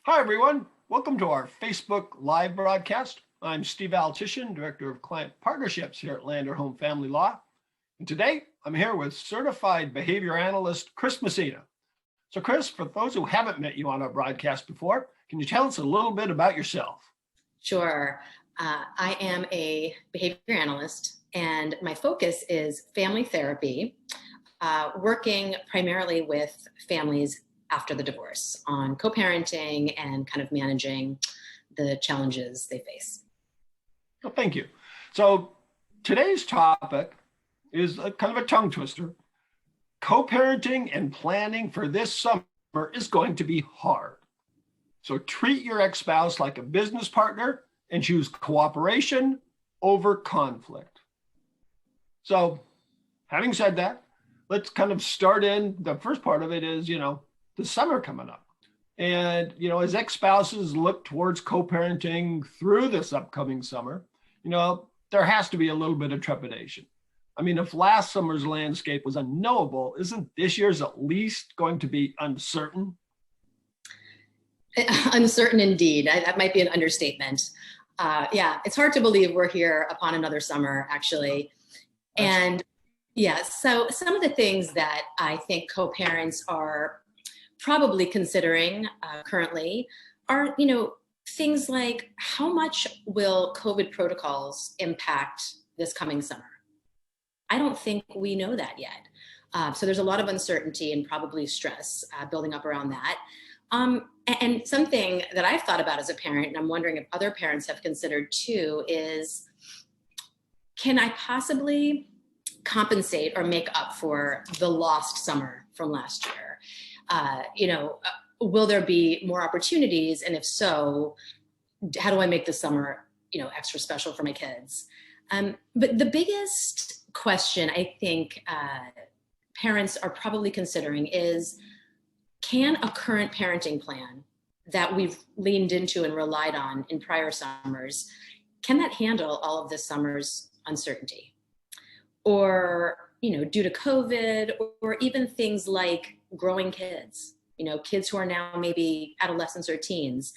Hi, everyone. Welcome to our Facebook live broadcast. I'm Steve Altishan, Director of Client Partnerships here at Lander Home Family Law. And today I'm here with Certified Behavior Analyst Chris Messina. So Chris, for those who haven't met you on our broadcast before, can you tell us a little bit about yourself? Sure. I am a behavior analyst, and my focus is family therapy, working primarily with families after the divorce on co-parenting and kind of managing the challenges they face. Well, thank you. So today's topic is kind of a tongue twister. Co-parenting and planning for this summer is going to be hard. So treat your ex-spouse like a business partner and choose cooperation over conflict. So having said that, let's kind of start in. The first part of it is, the summer coming up. And, as ex-spouses look towards co-parenting through this upcoming summer, there has to be a little bit of trepidation. I mean, if last summer's landscape was unknowable, isn't this year's at least going to be uncertain? Uncertain indeed. That might be an understatement. Yeah, it's hard to believe we're here upon another summer, actually. And yeah, so some of the things that I think co-parents are probably considering currently are, things like how much will COVID protocols impact this coming summer? I don't think we know that yet. So there's a lot of uncertainty and probably stress building up around that. And something that I've thought about as a parent, and I'm wondering if other parents have considered too, is can I possibly compensate or make up for the lost summer from last year? Will there be more opportunities? And if so, how do I make the summer, extra special for my kids? But the biggest question I think parents are probably considering is, can a current parenting plan that we've leaned into and relied on in prior summers, can that handle all of this summer's uncertainty? Or, due to COVID, or even things like growing kids, kids who are now maybe adolescents or teens,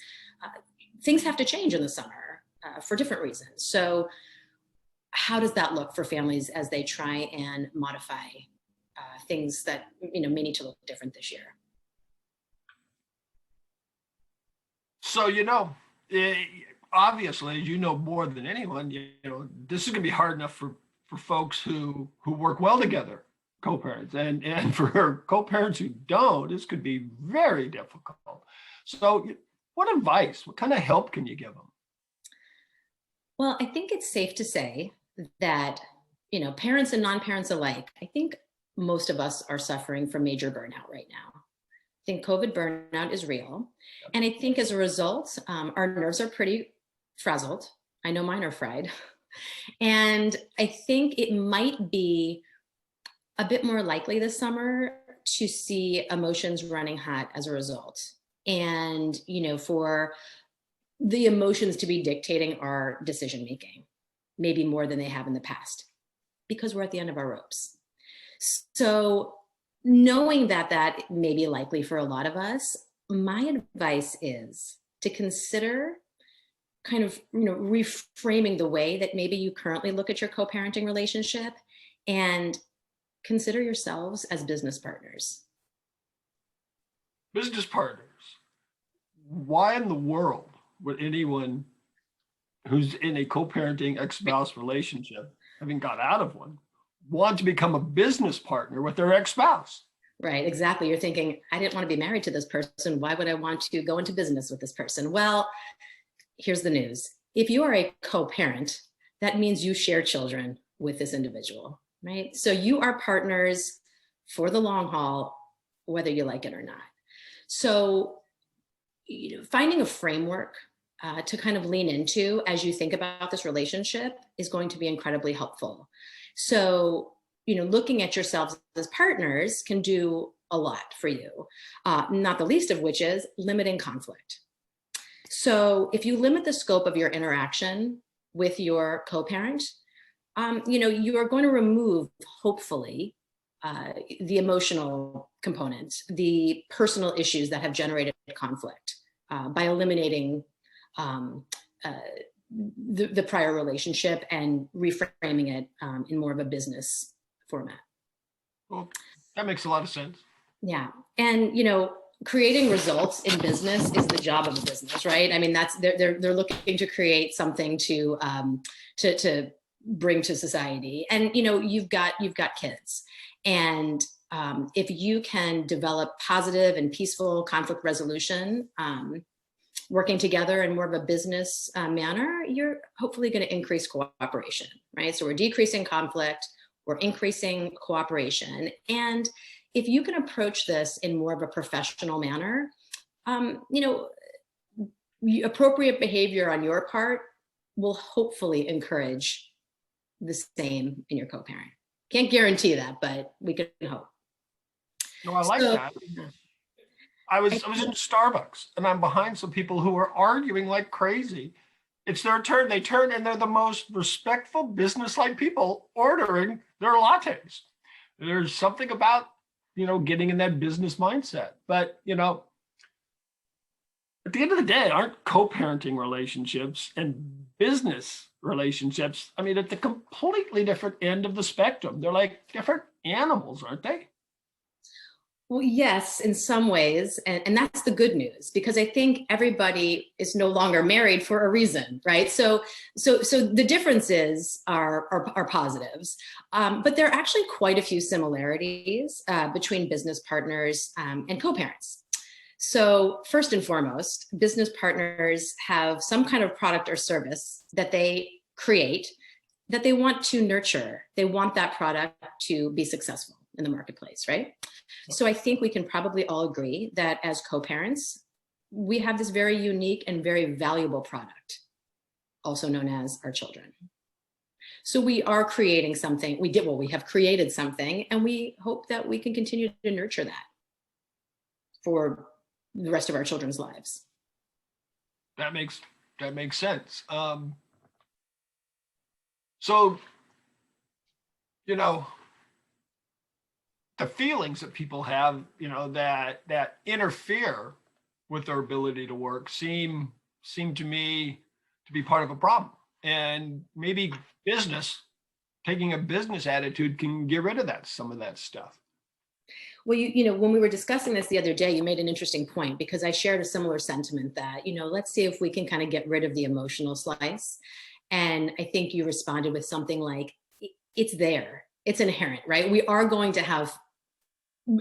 things have to change in the summer for different reasons. So how does that look for families as they try and modify things that, may need to look different this year? So, obviously, as you know more than anyone, this is going to be hard enough for folks who work well together, co-parents, and for co-parents who don't, this could be very difficult. So what kind of help can you give them? Well, I think it's safe to say that, parents and non-parents alike, I think most of us are suffering from major burnout right now. I think COVID burnout is real. And I think as a result, our nerves are pretty frazzled. I know mine are fried. And I think it might be a bit more likely this summer to see emotions running hot as a result. And, for the emotions to be dictating our decision making, maybe more than they have in the past, because we're at the end of our ropes. So knowing that may be likely for a lot of us, my advice is to consider kind of, reframing the way that maybe you currently look at your co-parenting relationship and consider yourselves as business partners. Business partners. Why in the world would anyone who's in a co-parenting ex-spouse relationship, having got out of one, want to become a business partner with their ex-spouse? Right, exactly. You're thinking, I didn't want to be married to this person. Why would I want to go into business with this person? Well, here's the news. If you are a co-parent, that means you share children with this individual, right? So you are partners for the long haul, whether you like it or not. So, finding a framework to kind of lean into as you think about this relationship is going to be incredibly helpful. So, looking at yourselves as partners can do a lot for you, not the least of which is limiting conflict. So if you limit the scope of your interaction with your co-parent, you are going to remove, hopefully, the emotional component, the personal issues that have generated conflict by eliminating the prior relationship and reframing it in more of a business format. Well, that makes a lot of sense. Yeah. And, creating results in business is the job of a business, right? I mean, they're looking to create something to bring to society. And, you've got kids, and if you can develop positive and peaceful conflict resolution, working together in more of a business manner, you're hopefully going to increase cooperation, right? So we're decreasing conflict, we're increasing cooperation. And if you can approach this in more of a professional manner, appropriate behavior on your part will hopefully encourage the same in your co-parent. Can't guarantee that, but we can hope. No, I like that. I was in Starbucks, and I'm behind some people who are arguing like crazy. It's their turn. They turn, and they're the most respectful, business-like people ordering their lattes. There's something about, getting in that business mindset. But, at the end of the day, aren't co-parenting relationships and business relationships, at the completely different end of the spectrum? They're like different animals, aren't they? Well, yes, in some ways. And that's the good news, because I think everybody is no longer married for a reason, right? So the differences are positives, but there are actually quite a few similarities between business partners and co-parents. So first and foremost, business partners have some kind of product or service that they create that they want to nurture. They want that product to be successful in the marketplace, right? So I think we can probably all agree that as co-parents, we have this very unique and very valuable product, also known as our children. So we are creating something. We have created something, and we hope that we can continue to nurture that for the rest of our children's lives. That makes sense. So, the feelings that people have, that interfere with their ability to work seem to me to be part of a problem. And maybe taking a business attitude can get rid of some of that stuff. Well, when we were discussing this the other day, you made an interesting point, because I shared a similar sentiment that, let's see if we can kind of get rid of the emotional slice. And I think you responded with something like, it's there, it's inherent, right? We are going to have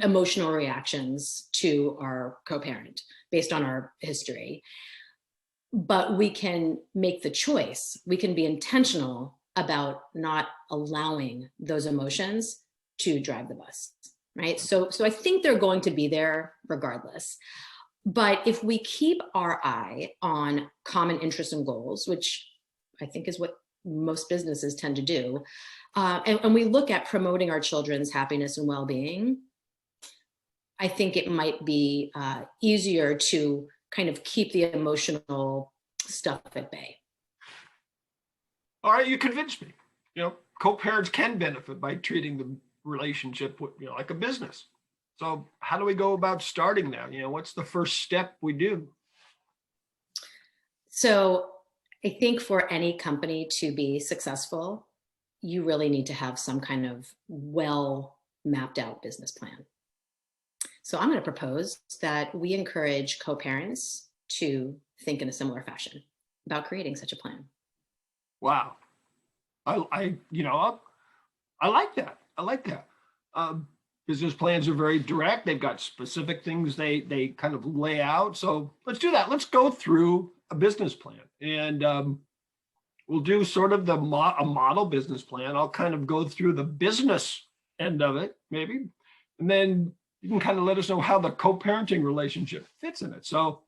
emotional reactions to our co-parent based on our history, but we can make the choice. We can be intentional about not allowing those emotions to drive the bus, right? So I think they're going to be there regardless. But if we keep our eye on common interests and goals, which I think is what most businesses tend to do, and we look at promoting our children's happiness and well-being, I think it might be easier to kind of keep the emotional stuff at bay. All right, you convinced me. Co-parents can benefit by treating the relationship like a business. So how do we go about starting that? What's the first step we do? So I think for any company to be successful, you really need to have some kind of well mapped out business plan. So I'm going to propose that we encourage co-parents to think in a similar fashion about creating such a plan. Wow. I like that. I like that. Business plans are very direct. They've got specific things they kind of lay out. So let's do that. Let's go through a business plan, and we'll do sort of a model business plan. I'll kind of go through the business end of it, maybe, and then you can kind of let us know how the co-parenting relationship fits in it. So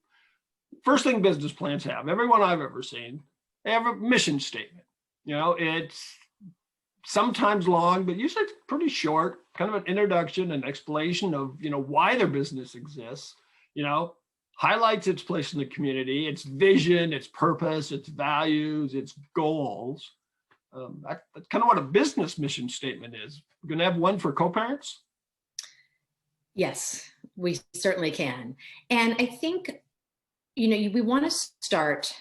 first thing business plans have, everyone I've ever seen, they have a mission statement. It's sometimes long, but usually it's pretty short, kind of an introduction, an explanation of, why their business exists, highlights its place in the community, its vision, its purpose, its values, its goals. That's kind of what a business mission statement is. We're going to have one for co-parents? Yes, we certainly can. And I think, we want to start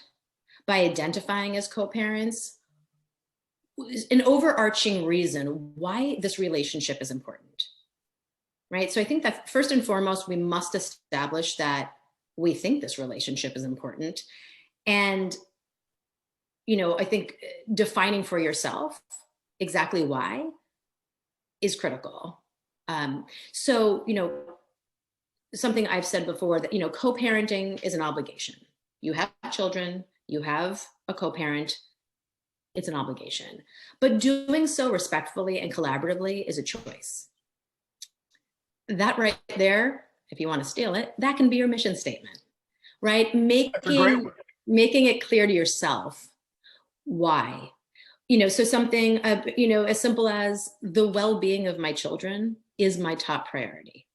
by identifying as co-parents an overarching reason why this relationship is important, right? So I think that first and foremost, we must establish that we think this relationship is important. And, I think defining for yourself exactly why is critical. So, something I've said before that, co-parenting is an obligation. You have children, you have a co-parent, it's an obligation. But doing so respectfully and collaboratively is a choice. That right there, if you want to steal it, that can be your mission statement, right? That's a great one. Making it clear to yourself why. So something, as simple as the well-being of my children is my top priority.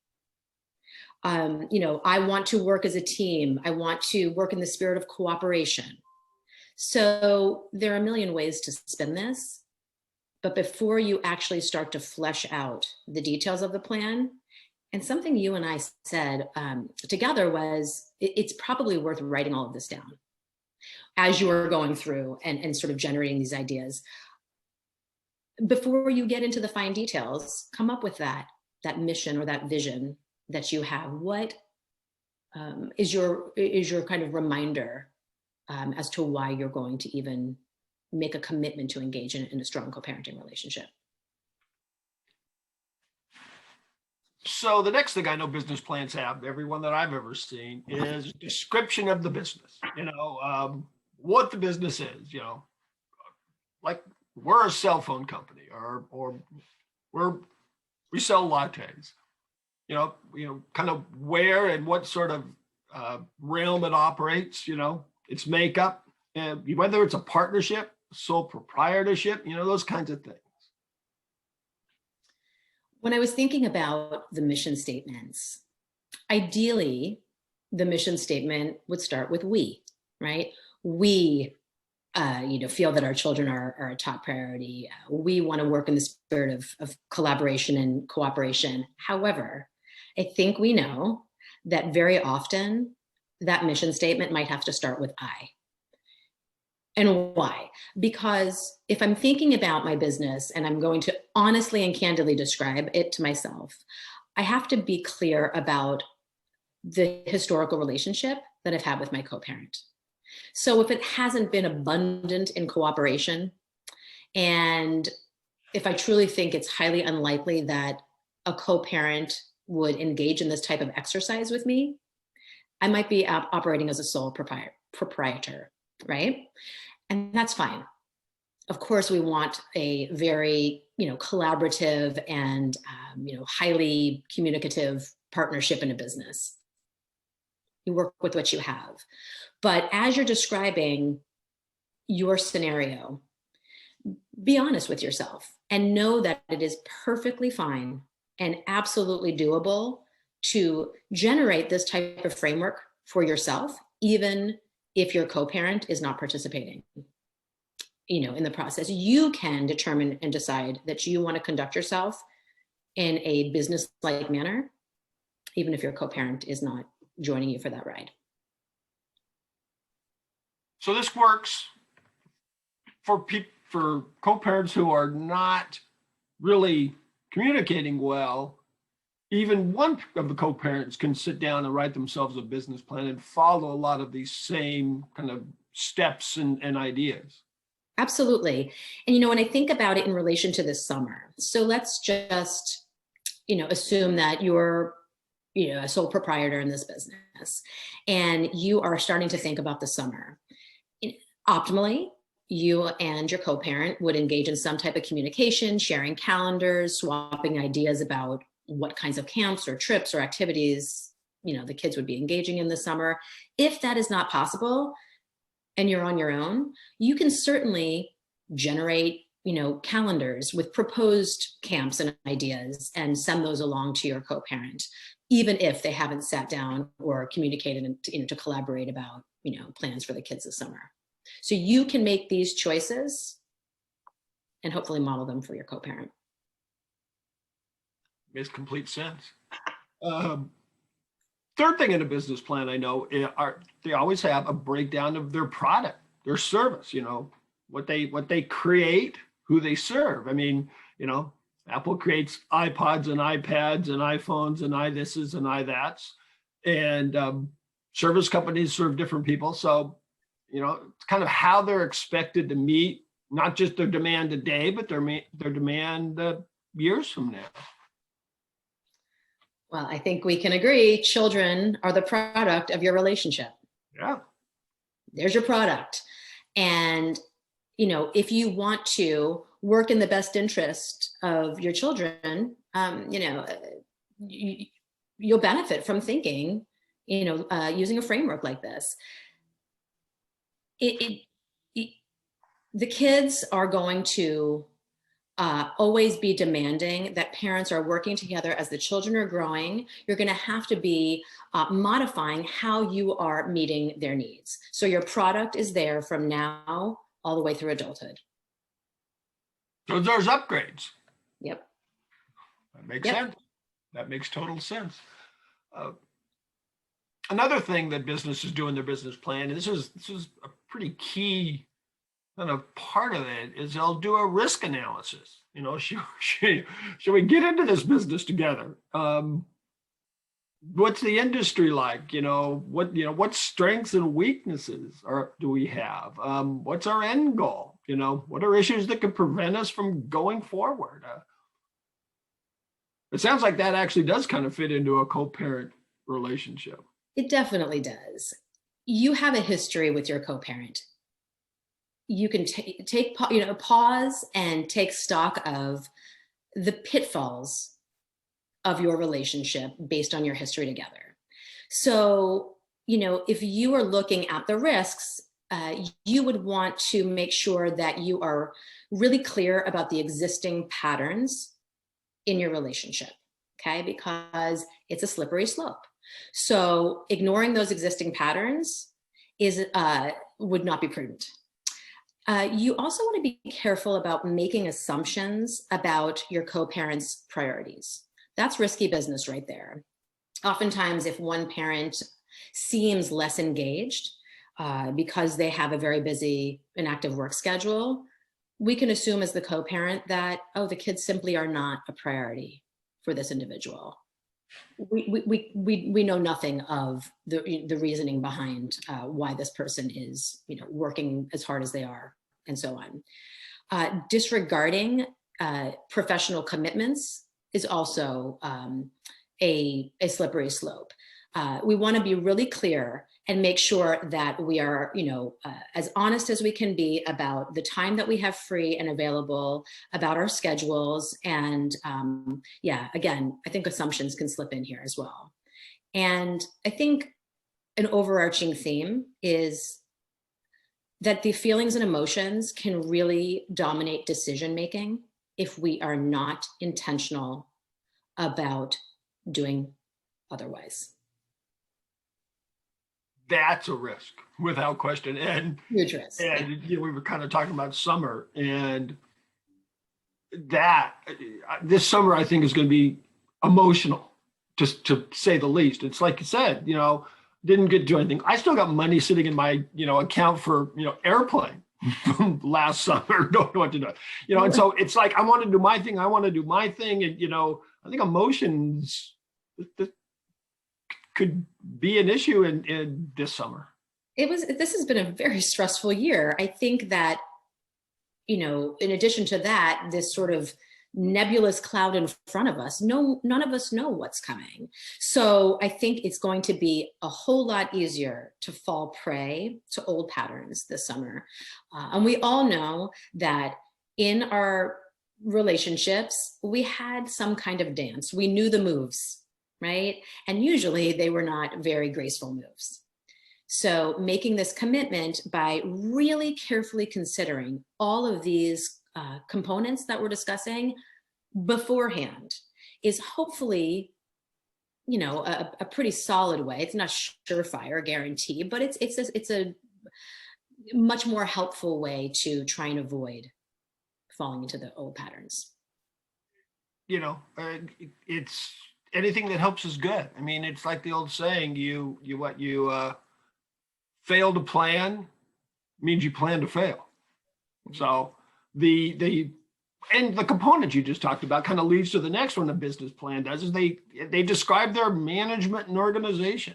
I want to work as a team. I want to work in the spirit of cooperation. So there are a million ways to spin this, but before you actually start to flesh out the details of the plan, and something you and I said together was, it's probably worth writing all of this down as you are going through and sort of generating these ideas. Before you get into the fine details, come up with that mission or that vision that you have. What is your kind of reminder as to why you're going to even make a commitment to engage in a strong co-parenting relationship? So the next thing I know business plans have, every one that I've ever seen, is description of the business. What the business is. Like we're a cell phone company, or we sell lattes. Kind of where and what sort of realm it operates. Its makeup, and whether it's a partnership, sole proprietorship. Those kinds of things. When I was thinking about the mission statements, ideally, the mission statement would start with we, right? We, feel that our children are a top priority. We want to work in the spirit of collaboration and cooperation. However, I think we know that very often that mission statement might have to start with I. And why? Because if I'm thinking about my business and I'm going to honestly and candidly describe it to myself, I have to be clear about the historical relationship that I've had with my co-parent. So if it hasn't been abundant in cooperation, and if I truly think it's highly unlikely that a co-parent would engage in this type of exercise with me, I might be operating as a sole proprietor, right? And that's fine. Of course, we want a very, collaborative and, highly communicative partnership in a business. You work with what you have. But as you're describing your scenario, be honest with yourself and know that it is perfectly fine and absolutely doable to generate this type of framework for yourself, even if your co-parent is not participating, in the process. You can determine and decide that you want to conduct yourself in a business-like manner, even if your co-parent is not joining you for that ride. So this works for co-parents who are not really communicating well. Even one of the co-parents can sit down and write themselves a business plan and follow a lot of these same kind of steps and ideas. Absolutely. And, when I think about it in relation to this summer, so let's just, assume that you're, a sole proprietor in this business and you are starting to think about the summer. Optimally, you and your co-parent would engage in some type of communication, sharing calendars, swapping ideas about what kinds of camps or trips or activities, the kids would be engaging in this summer. If that is not possible and you're on your own, you can certainly generate, calendars with proposed camps and ideas and send those along to your co-parent, even if they haven't sat down or communicated and, to collaborate about, plans for the kids this summer. So you can make these choices and hopefully model them for your co-parent. Makes complete sense. Third thing in a business plan, I know, they always have a breakdown of their product, their service, what they create, who they serve. I mean, Apple creates iPods and iPads and iPhones and iThises and iThats, and service companies serve different people. So, it's kind of how they're expected to meet not just their demand today, but their demand years from now. Well, I think we can agree children are the product of your relationship. Yeah. There's your product. And, if you want to work in the best interest of your children, you'll benefit from thinking, using a framework like this. The kids are going to always be demanding that parents are working together as the children are growing. You're going to have to be modifying how you are meeting their needs. So your product is there from now all the way through adulthood. So there's upgrades. Yep. That makes sense. That makes total sense. Another thing that businesses do in their business plan, and this is a pretty key kind of part of it, is they'll do a risk analysis. Should we get into this business together? What's the industry like? What strengths and weaknesses do we have? What's our end goal? What are issues that could prevent us from going forward? It sounds like that actually does kind of fit into a co-parent relationship. It definitely does. You have a history with your co-parent. You can pause and take stock of the pitfalls of your relationship based on your history together. So, if you are looking at the risks, you would want to make sure that you are really clear about the existing patterns in your relationship, okay? Because it's a slippery slope. So ignoring those existing patterns would not be prudent. You also want to be careful about making assumptions about your co-parent's priorities. That's risky business right there. Oftentimes, if one parent seems less engaged because they have a very busy and active work schedule, we can assume as the co-parent that, the kids simply are not a priority for this individual. We know nothing of the reasoning behind why this person is working as hard as they are, and so on. Disregarding professional commitments is also a slippery slope. We want to be really clear and make sure that we are, as honest as we can be about the time that we have free and available, about our schedules. And again, I think assumptions can slip in here as well. And I think an overarching theme is that the feelings and emotions can really dominate decision-making if we are not intentional about doing otherwise. That's a risk, without question. And huge risk. And we were kind of talking about summer, and that this summer I think is going to be emotional, just to say the least. It's like you said, didn't get to do anything. I still got money sitting in my account for airplane from last summer. Don't know what to do. And so it's like I want to do my thing. And I think emotions could be an issue in this summer. This has been a very stressful year. I think that, in addition to that, this sort of nebulous cloud in front of us, none of us know what's coming. So I think it's going to be a whole lot easier to fall prey to old patterns this summer. And we all know that in our relationships, we had some kind of dance. We knew the moves, right? And usually they were not very graceful moves. So making this commitment by really carefully considering all of these components that we're discussing beforehand is hopefully, a pretty solid way. It's not surefire guarantee, but it's a much more helpful way to try and avoid falling into the old patterns. It's anything that helps is good. I mean, it's like the old saying, you fail to plan means you plan to fail. So the and the component you just talked about kind of leads to the next one the business plan does, is they describe their management and organization.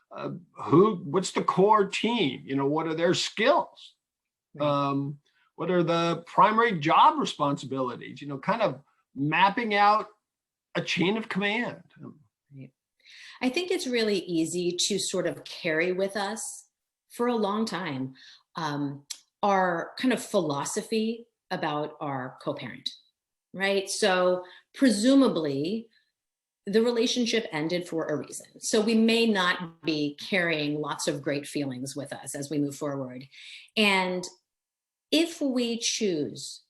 What's the core team? What are their skills? Right. What are the primary job responsibilities? Kind of mapping out a chain of command. Right. I think it's really easy to sort of carry with us for a long time our kind of philosophy about our co-parent, right? So presumably the relationship ended for a reason. So we may not be carrying lots of great feelings with us as we move forward. And if we choose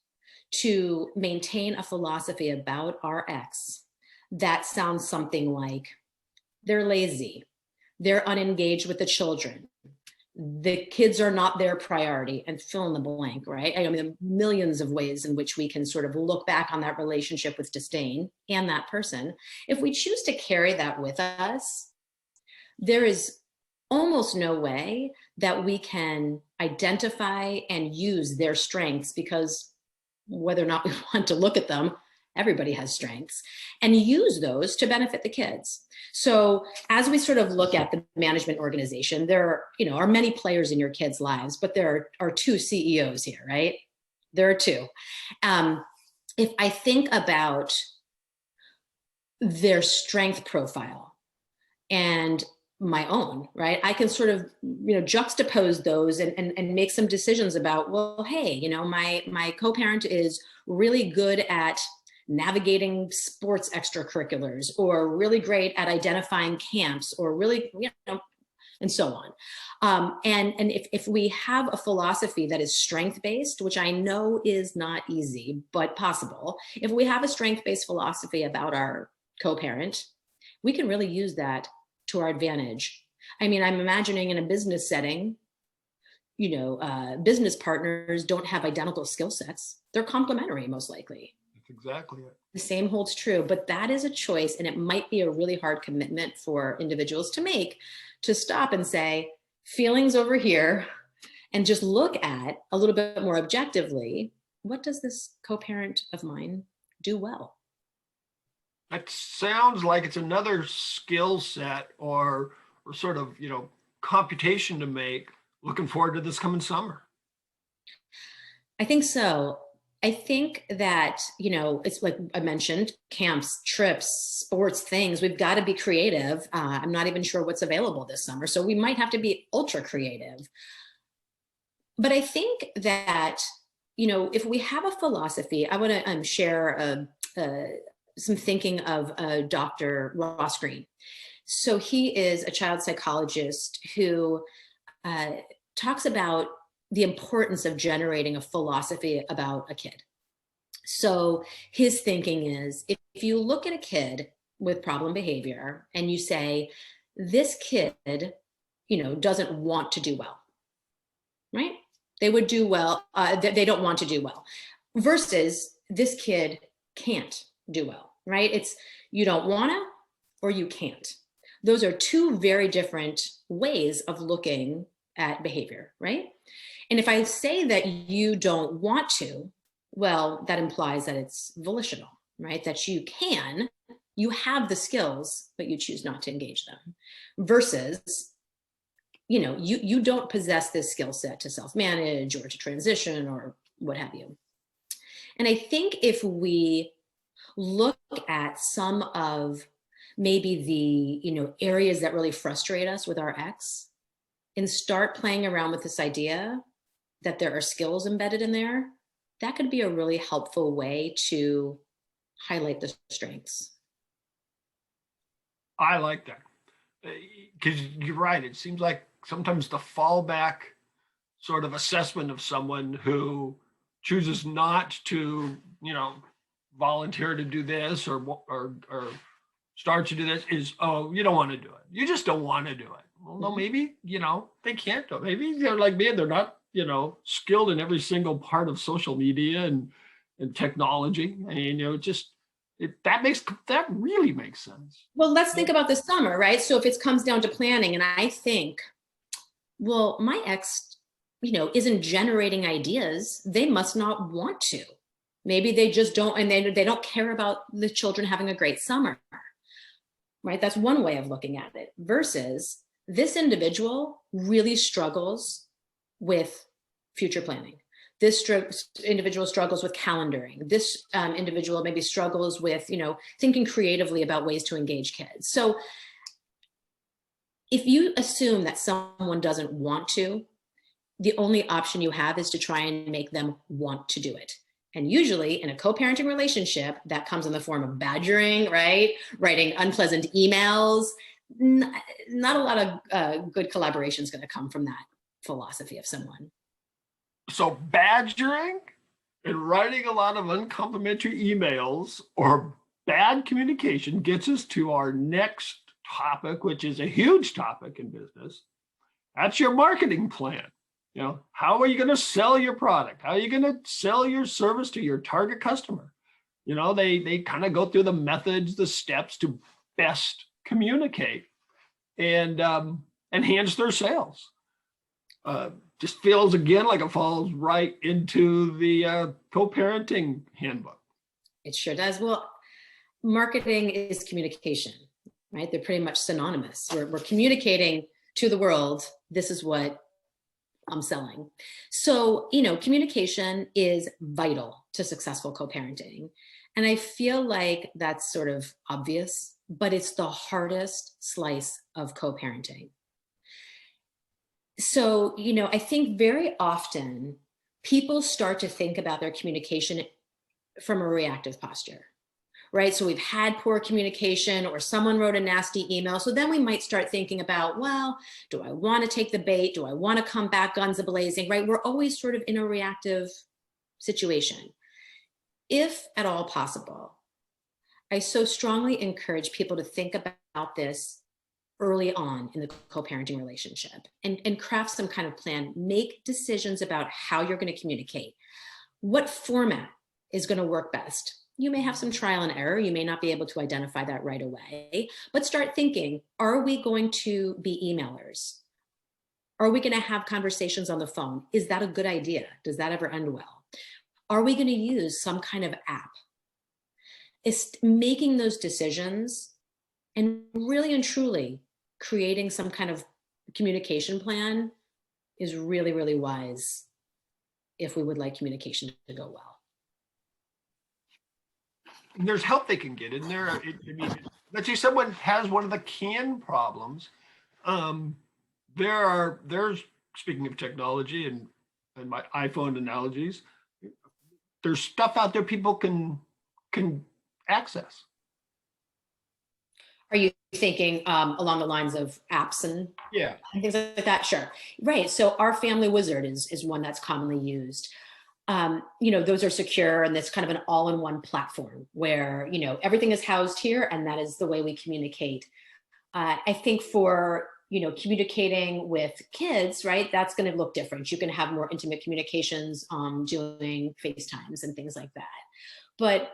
to maintain a philosophy about our ex that sounds something like they're lazy, they're unengaged with the children, the kids are not their priority, and fill in the blank, right? I mean, millions of ways in which we can sort of look back on that relationship with disdain and that person. If we choose to carry that with us, there is almost no way that we can identify and use their strengths, because whether or not we want to look at them, everybody has strengths, and use those to benefit the kids. So as we sort of look at the management organization, there are many players in your kids' lives, but there are two CEOs here, right? There are two. If I think about their strength profile and my own, right, I can sort of juxtapose those and make some decisions about, well, hey, my co-parent is really good at navigating sports extracurriculars, or really great at identifying camps, or really, and so on. And if we have a philosophy that is strength-based, which I know is not easy, but possible, if we have a strength-based philosophy about our co-parent, we can really use that to our advantage. I mean, I'm imagining in a business setting, business partners don't have identical skill sets. They're complementary, most likely. Exactly it. The same holds true, but that is a choice, and it might be a really hard commitment for individuals to make, to stop and say, feelings over here, and just look at a little bit more objectively, what does this co-parent of mine do well? That sounds like it's another skill set or sort of, computation to make. Looking forward to this coming summer. I think so. I think that, it's like I mentioned, camps, trips, sports, things. We've got to be creative. I'm not even sure what's available this summer, so we might have to be ultra creative. But I think that, if we have a philosophy, I want to share some thinking of Dr. Ross Green. So he is a child psychologist who talks about the importance of generating a philosophy about a kid. So his thinking is, if you look at a kid with problem behavior and you say, this kid, doesn't want to do well, right? They would do well. They don't want to do well, versus this kid can't do well, right? It's you don't want to, or you can't. Those are two very different ways of looking at behavior, right? And if I say that you don't want to, well, that implies that it's volitional, right? That you have the skills, but you choose not to engage them. Versus, you don't possess this skill set to self-manage or to transition or what have you. And I think if we look at some of maybe the, areas that really frustrate us with our ex, and start playing around with this idea that there are skills embedded in there, that could be a really helpful way to highlight the strengths. I like that, because you're right. It seems like sometimes the fallback sort of assessment of someone who chooses not to, volunteer to do this or start to do this is, oh, you don't want to do it. You just don't want to do it. Well, no, maybe, they can't do it. Maybe they're like me, they're not, skilled in every single part of social media and technology. I mean, just That really makes sense. Well, let's think about the summer, right? So if it comes down to planning and I think, well, my ex, isn't generating ideas, they must not want to. Maybe they just don't, and they don't care about the children having a great summer, right? That's one way of looking at it versus this individual really struggles with future planning. This individual struggles with calendaring. This individual maybe struggles with, thinking creatively about ways to engage kids. So if you assume that someone doesn't want to, the only option you have is to try and make them want to do it. And usually in a co-parenting relationship, that comes in the form of badgering, right? Writing unpleasant emails. Not a lot of good collaboration is going to come from that philosophy of someone. So badgering and writing a lot of uncomplimentary emails or bad communication gets us to our next topic, which is a huge topic in business. That's your marketing plan. How are you going to sell your product? How are you going to sell your service to your target customer? They kind of go through the methods, the steps to best communicate and enhance their sales. Just feels again like it falls right into the co-parenting handbook. It sure does. Well, marketing is communication, right? They're pretty much synonymous. We're communicating to the world, this is what I'm selling. So, communication is vital to successful co-parenting. And I feel like that's sort of obvious, but it's the hardest slice of co-parenting. So, I think very often people start to think about their communication from a reactive posture, right? So we've had poor communication or someone wrote a nasty email. So then we might start thinking about, well, do I want to take the bait? Do I want to come back guns a-blazing, right? We're always sort of in a reactive situation. If at all possible, I so strongly encourage people to think about this early on in the co-parenting relationship and craft some kind of plan. Make decisions about how you're going to communicate. What format is going to work best? You may have some trial and error. You may not be able to identify that right away, but start thinking, are we going to be emailers? Are we going to have conversations on the phone? Is that a good idea? Does that ever end well? Are we going to use some kind of app? It's making those decisions and really and truly creating some kind of communication plan is really, really wise if we would like communication to go well. There's help they can get in there. Let's say someone has one of the CAN problems. There's speaking of technology and my iPhone analogies, there's stuff out there people can access. Are you thinking along the lines of apps and things like that? Sure. Right. So our Family Wizard is one that's commonly used. Those are secure and that's kind of an all-in-one platform where, everything is housed here and that is the way we communicate. I think for, communicating with kids, right, that's going to look different. You can have more intimate communications doing FaceTimes and things like that. But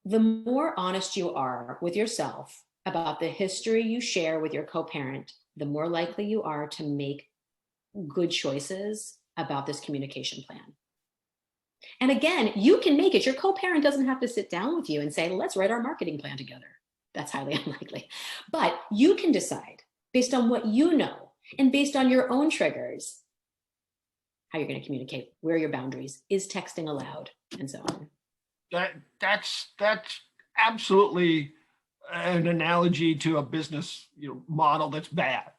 the more honest you are with yourself about the history you share with your co-parent, the more likely you are to make good choices about this communication plan. And again, you can make it. Your co-parent doesn't have to sit down with you and say, let's write our marketing plan together. That's highly unlikely. But you can decide based on what you know and based on your own triggers, how you're going to communicate, where are your boundaries, is texting allowed, and so on. That's absolutely an analogy to a business model that's bad.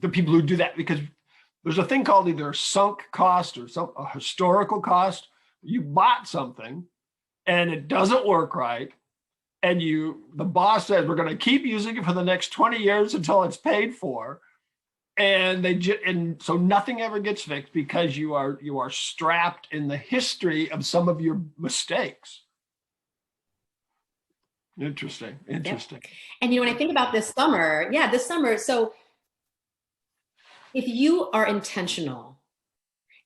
The people who do that, because there's a thing called either sunk cost or a historical cost. You bought something and it doesn't work right, and the boss says we're going to keep using it for the next 20 years until it's paid for, and so nothing ever gets fixed because you are strapped in the history of some of your mistakes. Interesting. Yep. And when I think about this summer, so if you are intentional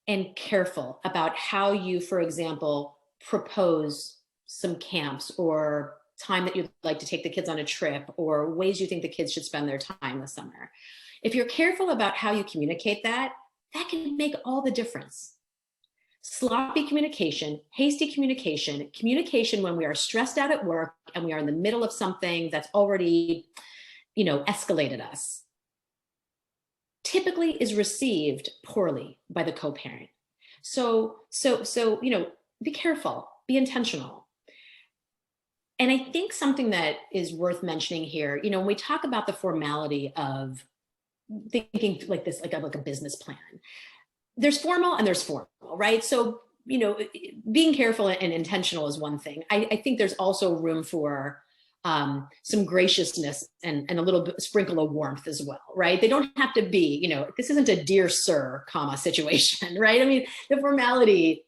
and careful about how you, for example, propose some camps or time that you'd like to take the kids on a trip or ways you think the kids should spend their time this summer. If you're careful about how you communicate that can make all the difference. Sloppy communication, hasty communication, communication when we are stressed out at work and we are in the middle of something that's already, escalated us, typically is received poorly by the co-parent. So, be careful, be intentional. And I think something that is worth mentioning here, when we talk about the formality of thinking like this, like a business plan, there's formal and there's formal, right? So, being careful and intentional is one thing. I think there's also room for some graciousness and a little bit sprinkle of warmth as well, right? They don't have to be, this isn't a dear sir, situation, right? I mean, the formality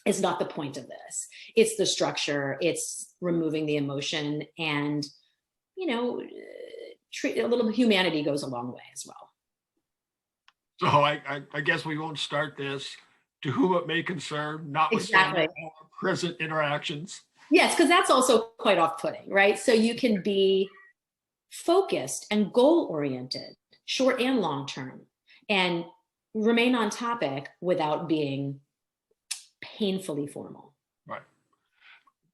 is not the point of this. It's the structure, it's removing the emotion, and, treat a little humanity goes a long way as well. So I guess we won't start this to whom it may concern, notwithstanding our present interactions. Yes, because that's also quite off-putting, right? So you can be focused and goal-oriented, short and long-term, and remain on topic without being painfully formal. Right.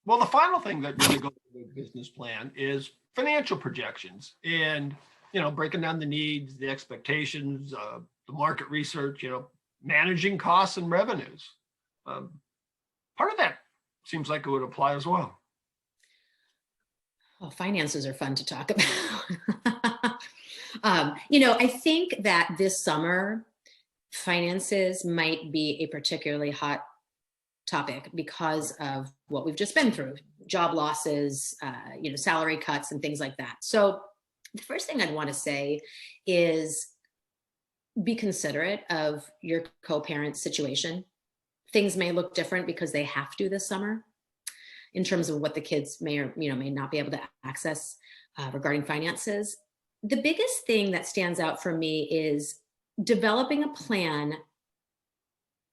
Well, the final thing that really goes with a business plan is financial projections and, breaking down the needs, the expectations, the market research, managing costs and revenues. Part of that seems like it would apply as well. Well, finances are fun to talk about. I think that this summer, finances might be a particularly hot topic because of what we've just been through, job losses, salary cuts and things like that. So the first thing I'd want to say is be considerate of your co-parent's situation. Things may look different because they have to this summer in terms of what the kids may or may not be able to access regarding finances. The biggest thing that stands out for me is developing a plan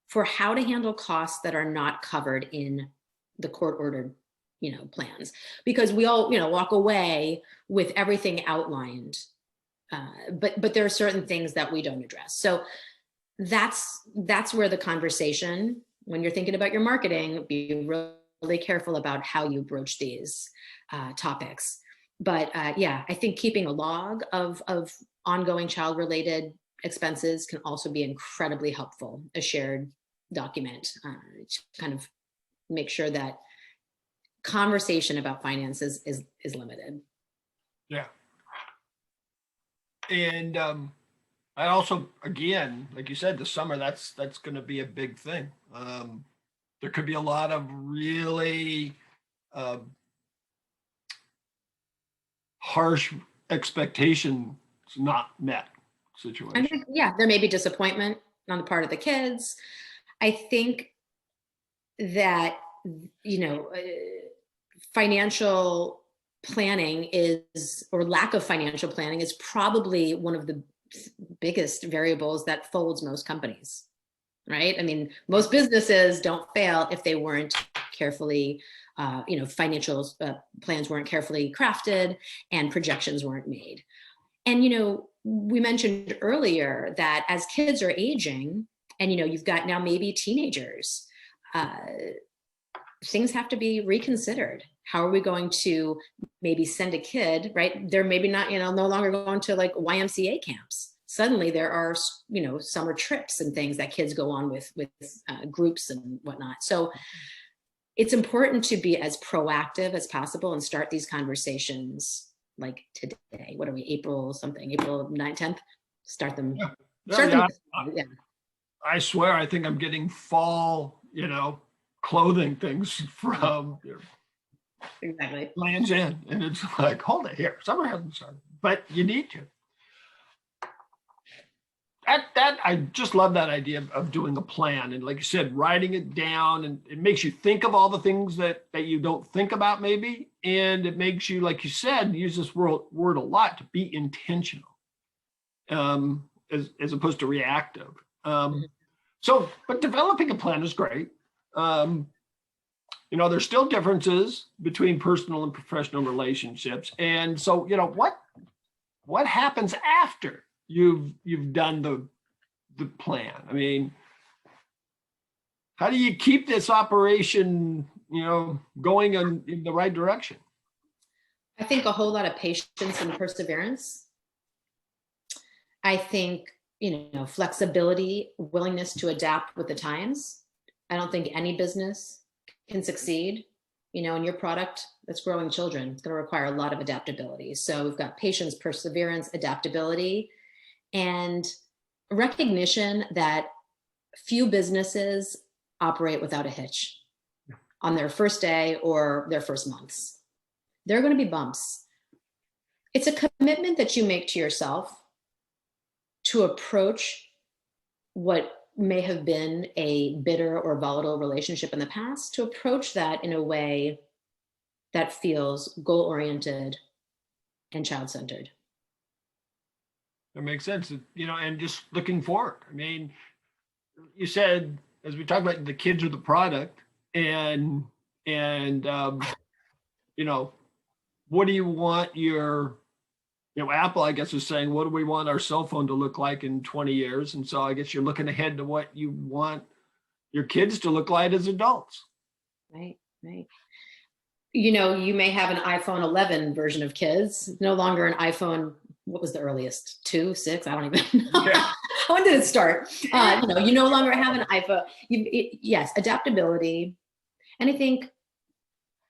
for how to handle costs that are not covered in the court-ordered plans, because we all walk away with everything outlined, but there are certain things that we don't address. So that's where the conversation, when you're thinking about your marketing, be really careful about how you broach these topics. But I think keeping a log of ongoing child-related expenses can also be incredibly helpful. A shared document to kind of make sure that conversation about finances is limited. Yeah. And I also, again, like you said, the summer, that's going to be a big thing. There could be a lot of really harsh expectations not met situation. I think, there may be disappointment on the part of the kids. I think that, financial planning or lack of financial planning is probably one of the biggest variables that folds most companies, right? I mean, most businesses don't fail if they weren't carefully, financial plans weren't carefully crafted and projections weren't made. And, we mentioned earlier that as kids are aging and, you've got now maybe teenagers, things have to be reconsidered. How are we going to maybe send a kid, right? They're maybe not, no longer going to like YMCA camps. Suddenly there are, summer trips and things that kids go on with groups and whatnot. So it's important to be as proactive as possible and start these conversations like today. What are we, April 9th, 10th? Start them. Yeah. I swear, I think I'm getting fall, clothing things from exactly Land's End, and it's like, hold it here, summer hasn't started, but you need to. That I just love that idea of doing a plan, and like you said, writing it down, and it makes you think of all the things that you don't think about maybe, and it makes you, like you said, use this word a lot, to be intentional, as opposed to reactive. So, but developing a plan is great. there's still differences between personal and professional relationships. And so, what happens after you've done the plan? I mean, how do you keep this operation, going in the right direction? I think a whole lot of patience and perseverance. I think, flexibility, willingness to adapt with the times. I don't think any business can succeed, in your product that's growing children. It's going to require a lot of adaptability. So we've got patience, perseverance, adaptability, and recognition that few businesses operate without a hitch on their first day or their first months. There are going to be bumps. It's a commitment that you make to yourself to approach what may have been a bitter or volatile relationship in the past, to approach that in a way that feels goal-oriented and child-centered. That makes sense, and just looking forward. I mean, you said, as we talked about, the kids are the product, and what do you want your, Apple, I guess, is saying, what do we want our cell phone to look like in 20 years? And so I guess you're looking ahead to what you want your kids to look like as adults. Right. You may have an iPhone 11 version of kids, no longer an iPhone. What was the earliest? 2, 6? I don't even know. Yeah. When did it start? You no longer have an iPhone. Yes, adaptability. And I think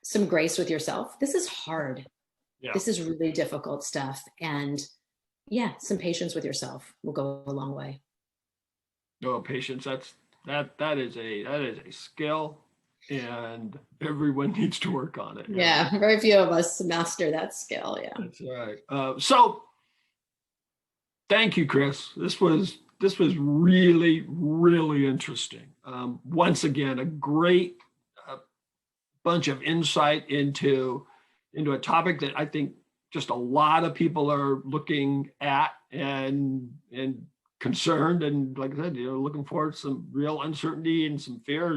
some grace with yourself. This is hard. Yeah. This is really difficult stuff. And some patience with yourself will go a long way. No, patience. That is a skill, and everyone needs to work on it. Yeah. Very few of us master that skill. Yeah. That's right. So thank you, Chris. This was really, really interesting. Once again, a great bunch of insight into a topic that I think just a lot of people are looking at and concerned, and like I said, looking forward to some real uncertainty and some fear.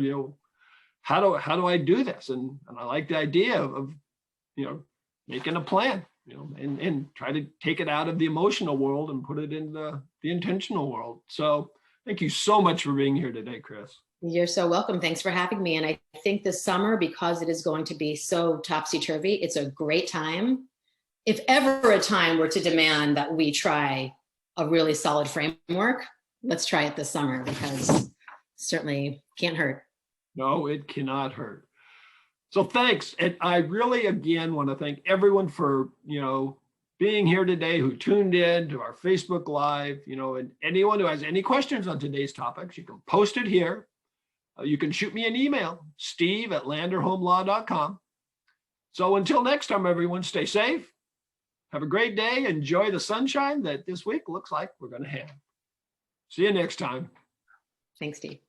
How do I do this? And I like the idea of making a plan, and try to take it out of the emotional world and put it in the intentional world. So thank you so much for being here today, Chris. You're so welcome. Thanks for having me. And I think this summer, because it is going to be so topsy-turvy, it's a great time. If ever a time were to demand that we try a really solid framework, let's try it this summer, because certainly can't hurt. No, it cannot hurt. So thanks. And I really, again, want to thank everyone for, being here today, who tuned in to our Facebook Live, and anyone who has any questions on today's topics, you can post it here. You can shoot me an email, steve@landerhomelaw.com. So until next time, everyone, stay safe. Have a great day. Enjoy the sunshine that this week looks like we're going to have. See you next time. Thanks, Steve.